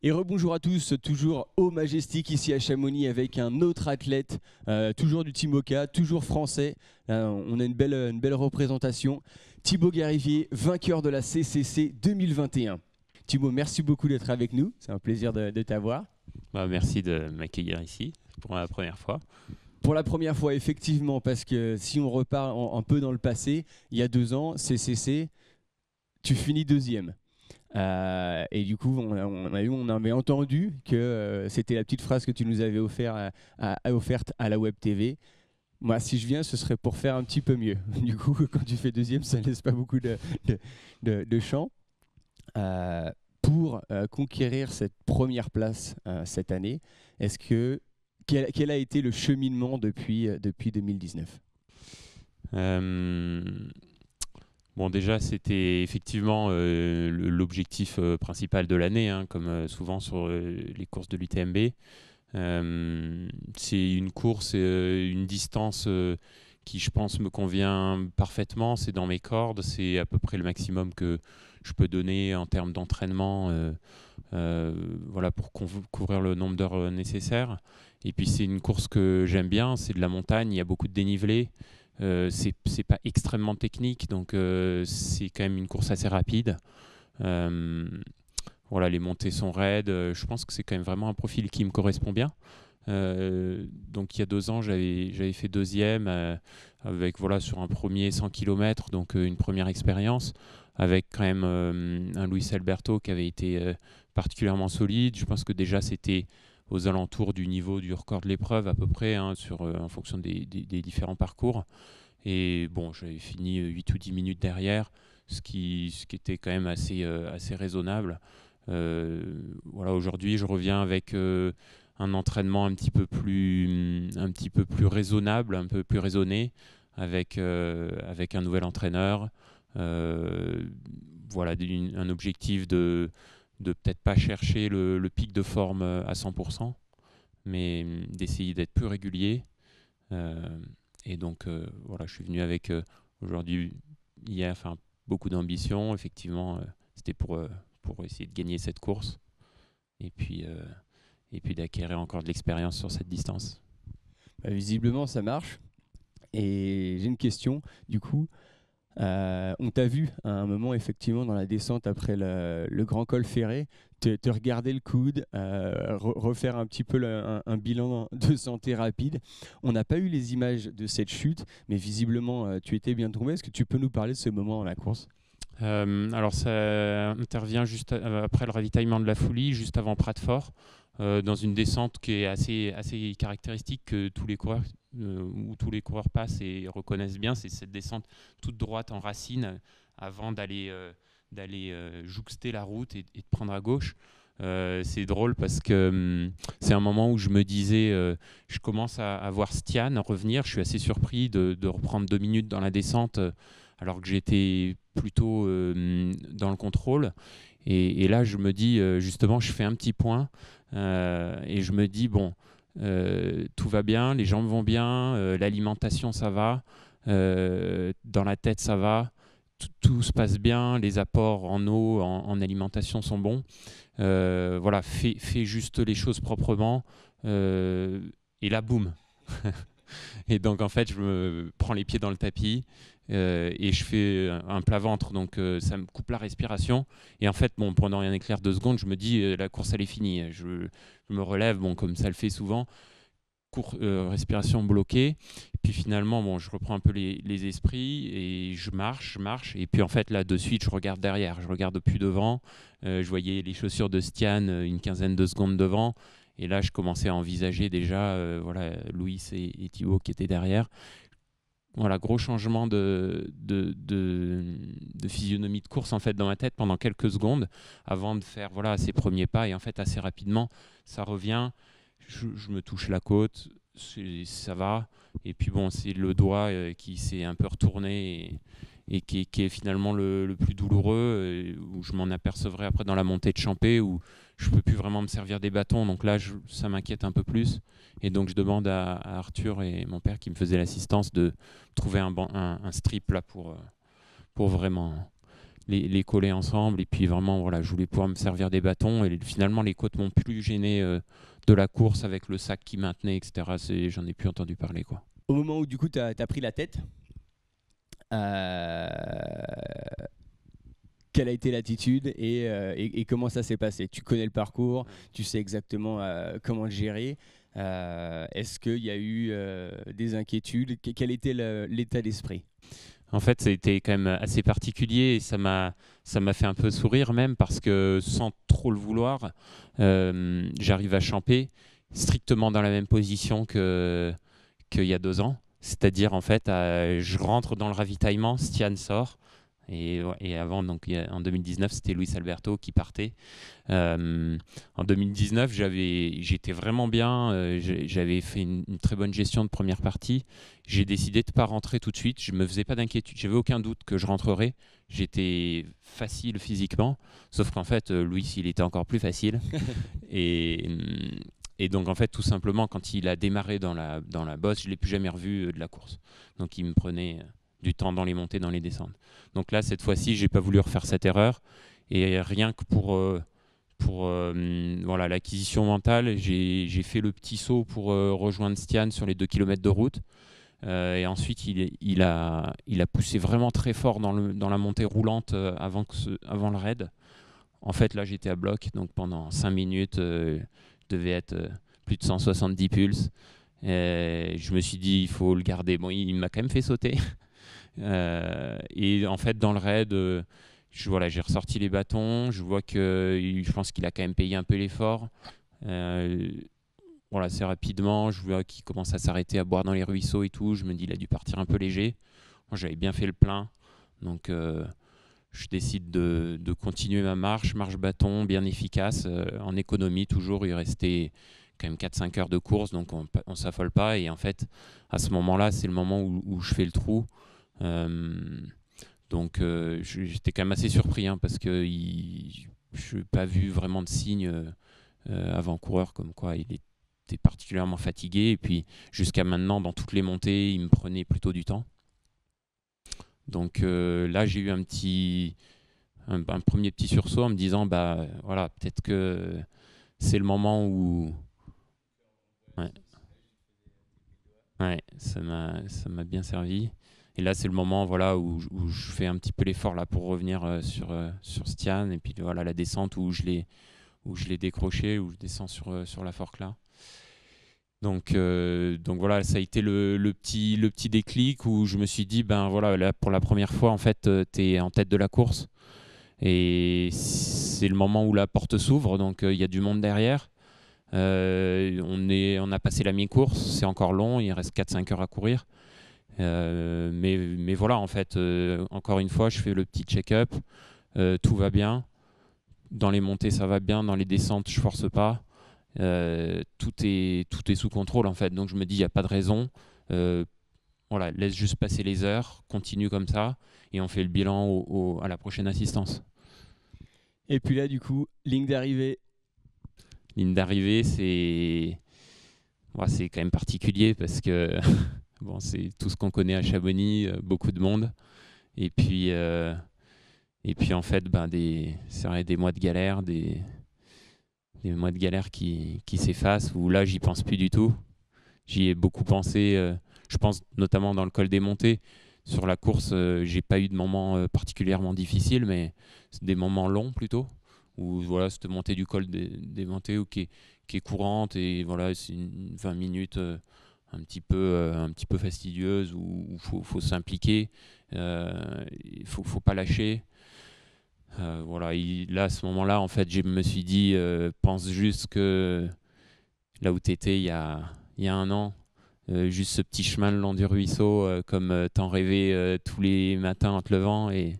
Et rebonjour à tous, toujours au Majestic ici à Chamonix avec un autre athlète, toujours du Team Oka, toujours français. On a une belle représentation. Thibaut Garivier, vainqueur de la CCC 2021. Thibaut, merci beaucoup d'être avec nous, c'est un plaisir de t'avoir. Merci de m'accueillir ici pour la première fois. Pour la première fois, effectivement, parce que si on repart un peu dans le passé, il y a 2 ans, CCC, tu finis deuxième. Et du coup, on avait entendu que c'était la petite phrase que tu nous avais offerte à la Web TV. Moi, si je viens, ce serait pour faire un petit peu mieux. Du coup, quand tu fais deuxième, ça ne laisse pas beaucoup de champ. Pour conquérir cette première place cette année, quel a été le cheminement depuis 2019 ? Bon, déjà, c'était effectivement l'objectif principal de l'année, hein, comme souvent sur les courses de l'UTMB. C'est une course, une distance qui, je pense, me convient parfaitement. C'est dans mes cordes, c'est à peu près le maximum que je peux donner en termes d'entraînement voilà, pour couvrir le nombre d'heures nécessaires. Et puis, c'est une course que j'aime bien, c'est de la montagne, il y a beaucoup de dénivelé. C'est pas extrêmement technique, donc c'est quand même une course assez rapide. Voilà, les montées sont raides. Je pense que c'est quand même vraiment un profil qui me correspond bien. Donc il y a 2 ans, j'avais fait deuxième avec voilà sur un premier 100 km, donc une première expérience avec quand même un Luis Alberto qui avait été particulièrement solide. Je pense que déjà c'était aux alentours du niveau du record de l'épreuve à peu près, hein, en fonction des différents parcours. Et bon, j'avais fini 8 ou 10 minutes derrière, ce qui était quand même assez raisonnable. Voilà, aujourd'hui, je reviens avec un entraînement un petit peu plus raisonnable, un peu plus raisonné, avec un nouvel entraîneur. Voilà, un objectif de peut-être pas chercher le pic de forme à 100%, mais d'essayer d'être plus régulier. Et donc, voilà, je suis venu avec aujourd'hui, hier, enfin, beaucoup d'ambition. Effectivement, c'était pour essayer de gagner cette course et puis d'acquérir encore de l'expérience sur cette distance. Visiblement, ça marche. Et j'ai une question, du coup. On t'a vu à un moment, effectivement, dans la descente après le grand col ferré, te regarder le coude, refaire un petit peu un bilan de santé rapide. On n'a pas eu les images de cette chute, mais visiblement, tu étais bien tombé. Est-ce que tu peux nous parler de ce moment dans la course ? Alors ça intervient juste après le ravitaillement de la Foulie, juste avant Pratfort, dans une descente qui est assez caractéristique, que tous les coureurs passent et reconnaissent bien. C'est cette descente toute droite en racine avant d'aller jouxter la route et de prendre à gauche. C'est drôle parce que c'est un moment où je me disais, je commence à voir Stian revenir. Je suis assez surpris de reprendre 2 minutes dans la descente alors que j'étais plutôt dans le contrôle. Et là, je me dis, justement, je fais un petit point et je me dis, bon, tout va bien, les jambes vont bien, l'alimentation, ça va, dans la tête, ça va, tout se passe bien, les apports en eau, en alimentation sont bons. Voilà, fais juste les choses proprement et là, boum. Et donc en fait, je me prends les pieds dans le tapis et je fais un plat ventre, donc ça me coupe la respiration. Et en fait, bon, pendant un éclair de secondes, je me dis la course elle est finie. Je me relève, bon, comme ça le fait souvent, respiration bloquée. Puis finalement, bon, je reprends un peu les esprits et je marche. Et puis en fait, là, de suite, je regarde derrière, je regarde plus devant. Je voyais les chaussures de Stian une quinzaine de secondes devant. Et là, je commençais à envisager déjà voilà, Louis et Thibaut qui étaient derrière. Voilà, gros changement de physionomie de course en fait dans ma tête pendant quelques secondes avant de faire voilà, ces premiers pas. Et en fait, assez rapidement, ça revient. Je me touche la côte, ça va. Et puis bon, c'est le doigt qui s'est un peu retourné et qui est finalement le plus douloureux, où je m'en apercevrai après dans la montée de Champé, où je ne peux plus vraiment me servir des bâtons. Donc là, ça m'inquiète un peu plus. Et donc je demande à Arthur et mon père qui me faisaient l'assistance de trouver un strip là pour vraiment les coller ensemble. Et puis vraiment, voilà, je voulais pouvoir me servir des bâtons. Et finalement, les côtes m'ont plus gêné de la course avec le sac qui maintenait, etc. J'en ai plus entendu parler, quoi. Au moment où du coup tu as pris la tête, euh, quelle a été l'attitude et comment ça s'est passé? Tu connais le parcours, tu sais exactement comment le gérer. Est-ce qu'il y a eu des inquiétudes? Quel était l'état d'esprit? En fait, ça a été quand même assez particulier et ça m'a fait un peu sourire même parce que sans trop le vouloir, j'arrive à champer strictement dans la même position qu'il y a 2 ans. C'est-à-dire, en fait, je rentre dans le ravitaillement, Stian sort. Et avant, donc, en 2019, c'était Luis Alberto qui partait. En 2019, j'étais vraiment bien. J'avais fait une très bonne gestion de première partie. J'ai décidé de ne pas rentrer tout de suite. Je ne me faisais pas d'inquiétude. J'avais aucun doute que je rentrerais. J'étais facile physiquement. Sauf qu'en fait, Luis, il était encore plus facile. et, et donc, en fait, tout simplement, quand il a démarré dans la bosse, je ne l'ai plus jamais revu de la course. Donc, il me prenait du temps dans les montées, dans les descentes. Donc là, cette fois-ci, j'ai pas voulu refaire cette erreur. Et rien que pour voilà, l'acquisition mentale, j'ai fait le petit saut pour rejoindre Stian sur les 2 km de route. Et ensuite, il a poussé vraiment très fort dans la montée roulante avant le raid. En fait, là, j'étais à bloc. Donc pendant 5 minutes, je devais être plus de 170 pulses. Et je me suis dit, il faut le garder. Bon, il m'a quand même fait sauter. Et en fait, dans le raid, voilà, j'ai ressorti les bâtons. Je vois je pense qu'il a quand même payé un peu l'effort. Voilà, assez rapidement, je vois qu'il commence à s'arrêter à boire dans les ruisseaux et tout. Je me dis, il a dû partir un peu léger. Moi, j'avais bien fait le plein. Donc, je décide de continuer ma marche bâton, bien efficace, en économie toujours. Il restait quand même 4-5 heures de course, donc on ne s'affole pas. Et en fait, à ce moment-là, c'est le moment où je fais le trou. Donc j'étais quand même assez surpris parce que je n'ai pas vu vraiment de signes avant-coureur comme quoi il était particulièrement fatigué. Et puis jusqu'à maintenant, dans toutes les montées, il me prenait plutôt du temps. Donc là, j'ai eu un premier petit sursaut en me disant, bah voilà, peut-être que c'est le moment où... Ouais, ouais, ça m'a bien servi. Et là, c'est le moment voilà, où je fais un petit peu l'effort là, pour revenir sur Stian. Et puis voilà, la descente où je l'ai décroché, où je descends sur la fork là. Donc voilà, ça a été le petit déclic où je me suis dit, ben voilà, là, pour la première fois, en fait, tu es en tête de la course. Et c'est le moment où la porte s'ouvre, donc il y a du monde derrière. On a passé la mi-course, c'est encore long, il reste 4-5 heures à courir. Mais voilà, en fait, encore une fois, je fais le petit check-up, tout va bien. Dans les montées, ça va bien, dans les descentes, je force pas. Tout est sous contrôle, en fait. Donc je me dis, il n'y a pas de raison. Voilà, laisse juste passer les heures, continue comme ça, et on fait le bilan à la prochaine assistance. Et puis là, du coup, ligne d'arrivée. Ligne d'arrivée, c'est quand même particulier parce que bon, c'est tout ce qu'on connaît à Chamonix, beaucoup de monde. Et puis en fait, c'est vrai, des mois de galère, des mois de galère qui s'effacent, où là, j'y pense plus du tout. J'y ai beaucoup pensé, je pense notamment dans le col des montées. Sur la course, j'ai pas eu de moments particulièrement difficiles, mais c'est des moments longs plutôt, où voilà, cette montée du col des montées qui est courante, et voilà, c'est 20 minutes un petit peu fastidieuse, où il faut s'impliquer, il faut pas lâcher. Voilà, là, à ce moment-là, en fait, je me suis dit, pense juste que là où tu étais il y a 1 an, juste ce petit chemin le long du ruisseau, comme t'en rêvais tous les matins en te levant et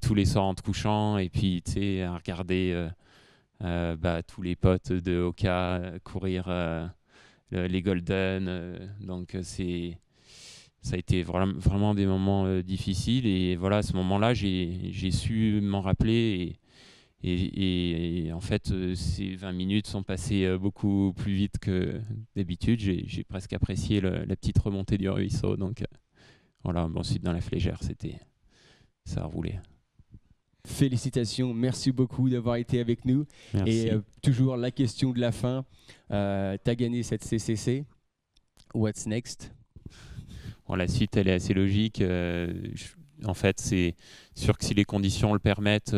tous les soirs en te couchant, et puis tu sais, à regarder tous les potes de Oka courir les Golden. Donc ça a été vraiment des moments difficiles, et voilà, à ce moment-là, j'ai su m'en rappeler, et en fait, ces 20 minutes sont passées beaucoup plus vite que d'habitude. J'ai presque apprécié la petite remontée du ruisseau. Donc voilà, ensuite dans la flégère, ça a roulé. félicitations, merci beaucoup d'avoir été avec nous. Merci. Et toujours la question de la fin, tu as gagné cette CCC, what's next? Bon, la suite, elle est assez logique. En fait, c'est sûr que si les conditions le permettent,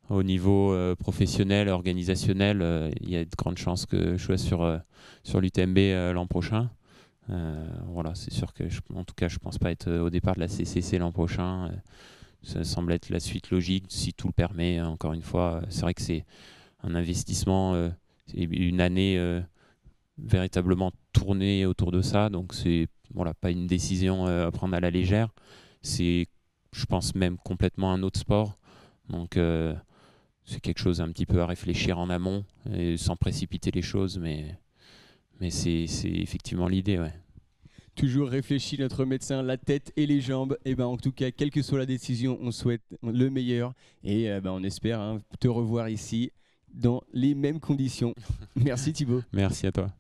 au niveau professionnel, organisationnel, il y a de grandes chances que je sois sur l'UTMB l'an prochain. Voilà, c'est sûr que, en tout cas, je ne pense pas être au départ de la CCC l'an prochain. Ça semble être la suite logique, si tout le permet. Encore une fois, c'est vrai que c'est un investissement, une année véritablement tournée autour de ça. Donc, c'est pas une décision à prendre à la légère. C'est, je pense, même complètement un autre sport. Donc, c'est quelque chose un petit peu à réfléchir en amont, et sans précipiter les choses. Mais c'est effectivement l'idée, ouais. Toujours réfléchi notre médecin, la tête et les jambes. Et ben en tout cas, quelle que soit la décision, on souhaite le meilleur et on espère te revoir ici dans les mêmes conditions. Merci Thibaut. Merci à toi.